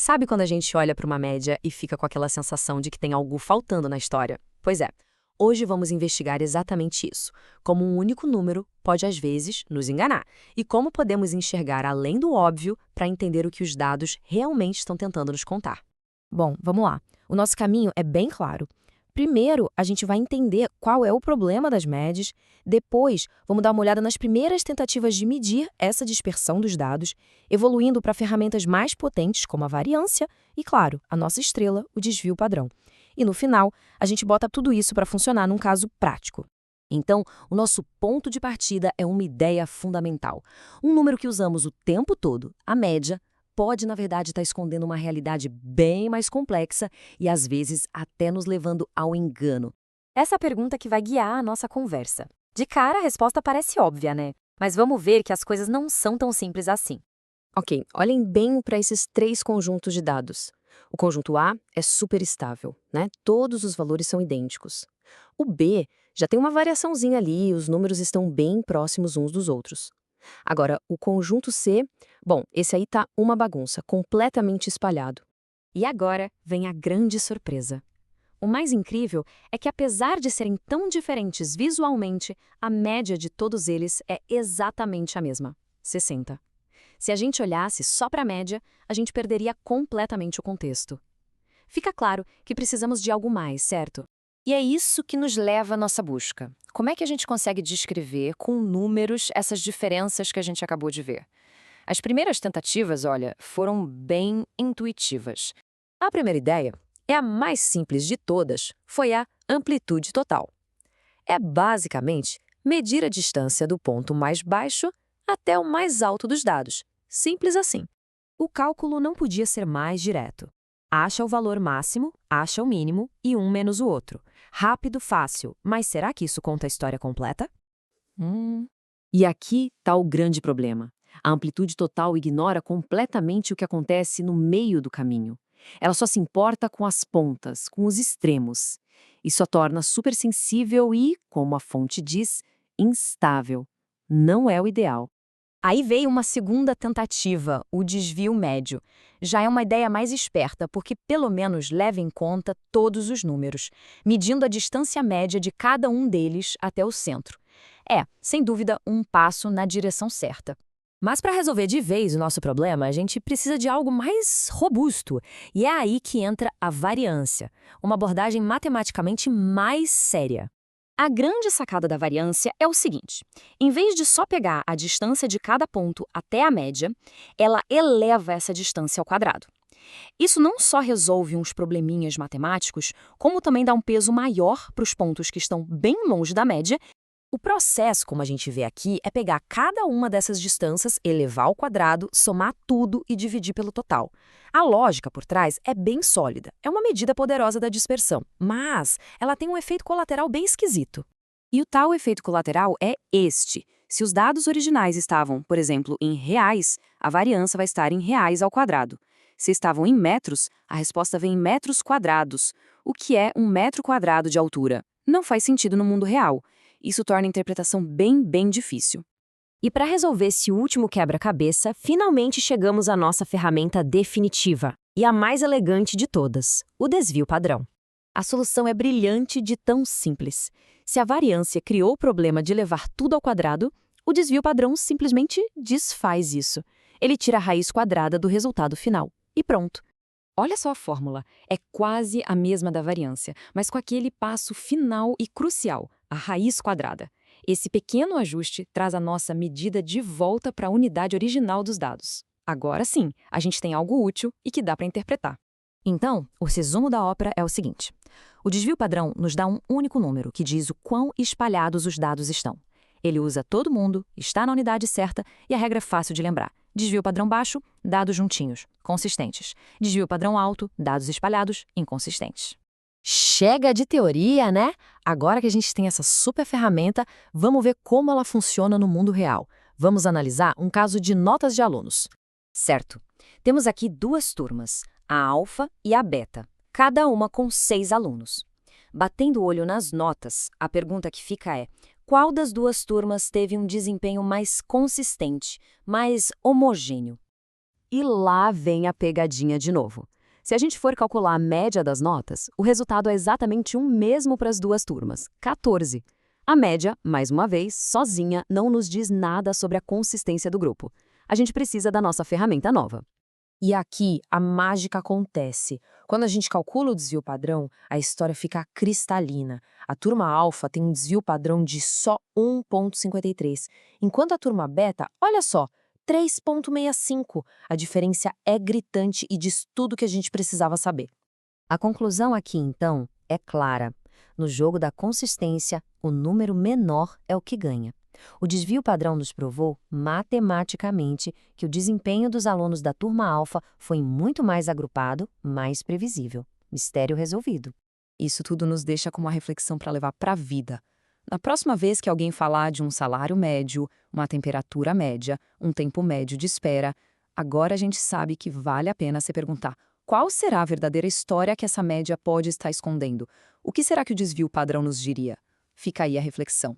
Sabe quando a gente olha para uma média e fica com aquela sensação de que tem algo faltando na história? Pois é, hoje vamos investigar exatamente isso. Como um único número pode, às vezes, nos enganar. E como podemos enxergar além do óbvio para entender o que os dados realmente estão tentando nos contar. Bom, vamos lá. O nosso caminho é bem claro. Primeiro, a gente vai entender qual é o problema das médias. Depois, vamos dar uma olhada nas primeiras tentativas de medir essa dispersão dos dados, evoluindo para ferramentas mais potentes, como a variância e, claro, a nossa estrela, o desvio padrão. E no final, a gente bota tudo isso para funcionar num caso prático. Então, o nosso ponto de partida é uma ideia fundamental. Um número que usamos o tempo todo, a média, pode, na verdade, estar escondendo uma realidade bem mais complexa e, às vezes, até nos levando ao engano. Essa é a pergunta que vai guiar a nossa conversa. De cara, a resposta parece óbvia, né? Mas vamos ver que as coisas não são tão simples assim. Ok, olhem bem para esses três conjuntos de dados. O conjunto A é super estável, né? Todos os valores são idênticos. O B já tem uma variaçãozinha ali, os números estão bem próximos uns dos outros. Agora, o conjunto C, bom, esse aí tá uma bagunça, completamente espalhado. E agora vem a grande surpresa. O mais incrível é que, apesar de serem tão diferentes visualmente, a média de todos eles é exatamente a mesma, 60. Se a gente olhasse só para a média, a gente perderia completamente o contexto. Fica claro que precisamos de algo mais, certo? E é isso que nos leva à nossa busca. Como é que a gente consegue descrever com números essas diferenças que a gente acabou de ver? As primeiras tentativas, olha, foram bem intuitivas. A primeira ideia é a mais simples de todas, foi a amplitude total. É basicamente medir a distância do ponto mais baixo até o mais alto dos dados. Simples assim. O cálculo não podia ser mais direto. Acha o valor máximo, acha o mínimo e um menos o outro. Rápido, fácil, mas será que isso conta a história completa? E aqui está o grande problema. A amplitude total ignora completamente o que acontece no meio do caminho. Ela só se importa com as pontas, com os extremos. Isso a torna supersensível e, como a fonte diz, instável. Não é o ideal. Aí veio uma segunda tentativa, o desvio médio. Já é uma ideia mais esperta, porque pelo menos leva em conta todos os números, medindo a distância média de cada um deles até o centro. É, sem dúvida, um passo na direção certa. Mas para resolver de vez o nosso problema, a gente precisa de algo mais robusto. E é aí que entra a variância, uma abordagem matematicamente mais séria. A grande sacada da variância é o seguinte: em vez de só pegar a distância de cada ponto até a média, ela eleva essa distância ao quadrado. Isso não só resolve uns probleminhas matemáticos, como também dá um peso maior para os pontos que estão bem longe da média. O processo, como a gente vê aqui, é pegar cada uma dessas distâncias, elevar ao quadrado, somar tudo e dividir pelo total. A lógica por trás é bem sólida, é uma medida poderosa da dispersão, mas ela tem um efeito colateral bem esquisito. E o tal efeito colateral é este. Se os dados originais estavam, por exemplo, em reais, a variância vai estar em reais ao quadrado. Se estavam em metros, a resposta vem em metros quadrados. O que é um metro quadrado de altura? Não faz sentido no mundo real. Isso torna a interpretação bem difícil. E para resolver esse último quebra-cabeça, finalmente chegamos à nossa ferramenta definitiva e a mais elegante de todas, o desvio padrão. A solução é brilhante de tão simples. Se a variância criou o problema de levar tudo ao quadrado, o desvio padrão simplesmente desfaz isso. Ele tira a raiz quadrada do resultado final. E pronto. Olha só a fórmula. É quase a mesma da variância, mas com aquele passo final e crucial, a raiz quadrada. Esse pequeno ajuste traz a nossa medida de volta para a unidade original dos dados. Agora sim, a gente tem algo útil e que dá para interpretar. Então, o resumo da ópera é o seguinte. O desvio padrão nos dá um único número que diz o quão espalhados os dados estão. Ele usa todo mundo, está na unidade certa e a regra é fácil de lembrar. Desvio padrão baixo, dados juntinhos, consistentes. Desvio padrão alto, dados espalhados, inconsistentes. Chega de teoria, né? Agora que a gente tem essa super ferramenta, vamos ver como ela funciona no mundo real. Vamos analisar um caso de notas de alunos. Certo. Temos aqui duas turmas, a alfa e a beta, cada uma com 6 alunos. Batendo o olho nas notas, a pergunta que fica é: qual das duas turmas teve um desempenho mais consistente, mais homogêneo? E lá vem a pegadinha de novo. Se a gente for calcular a média das notas, o resultado é exatamente o mesmo para as duas turmas, 14. A média, mais uma vez, sozinha, não nos diz nada sobre a consistência do grupo. A gente precisa da nossa ferramenta nova. E aqui a mágica acontece. Quando a gente calcula o desvio padrão, a história fica cristalina. A turma alfa tem um desvio padrão de só 1,53, enquanto a turma beta, olha só, 3,65. A diferença é gritante e diz tudo que a gente precisava saber. A conclusão aqui, então, é clara. No jogo da consistência, o número menor é o que ganha. O desvio padrão nos provou, matematicamente, que o desempenho dos alunos da turma alfa foi muito mais agrupado, mais previsível. Mistério resolvido. Isso tudo nos deixa com uma reflexão para levar para a vida. Na próxima vez que alguém falar de um salário médio, uma temperatura média, um tempo médio de espera, agora a gente sabe que vale a pena se perguntar: qual será a verdadeira história que essa média pode estar escondendo? O que será que o desvio padrão nos diria? Fica aí a reflexão.